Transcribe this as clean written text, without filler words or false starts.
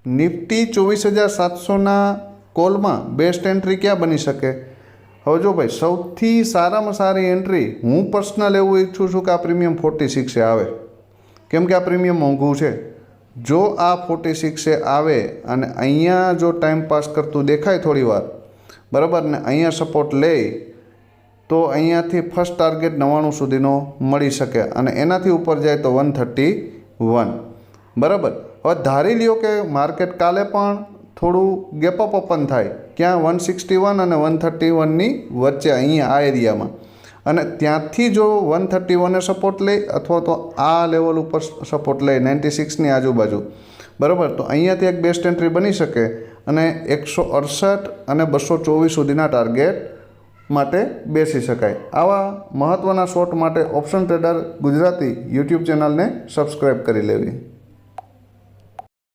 Nifty 24,700ના કોલમાં best entry ક્યાં બની શકે? હવે જો ભાઈ, સૌથી સારામાં સારી એન્ટ્રી હું પર્સનલ એવું ઈચ્છું છું કે આ પ્રીમિયમ 46 આવે, કેમ કે આ પ્રીમિયમ મોંઘું છે. જો આ 46 આવે અને અહીંયા જો ટાઈમ પાસ કરતું દેખાય થોડી વાર, બરાબર, ને અહીંયા સપોર્ટ લે તો અહીંયાથી ફર્સ્ટ ટાર્ગેટ 99 સુધીનો મળી શકે અને એનાથી ઉપર જાય તો 131, બરાબર. હવે ધારી લ્યો કે માર્કેટ કાલે પણ થોડું ગેપઅપ ઓપન થાય, ક્યાં 161 અને 131ની વચ્ચે, અહીંયા આ એરિયામાં, અને ત્યાંથી જો 131એ સપોર્ટ લે અથવા તો આ લેવલ ઉપર સપોર્ટ લે 96ની આજુબાજુ, બરાબર, તો અહીંયાથી એક બેસ્ટ એન્ટ્રી બની શકે અને 168 અને 224 સુધીના ટાર્ગેટ માટે બેસી શકાય. આવા મહત્ત્વના શોર્ટ માટે ઓપ્શન ટ્રેડર ગુજરાતી યુટ્યુબ ચેનલને સબસ્ક્રાઈબ કરી લેવી.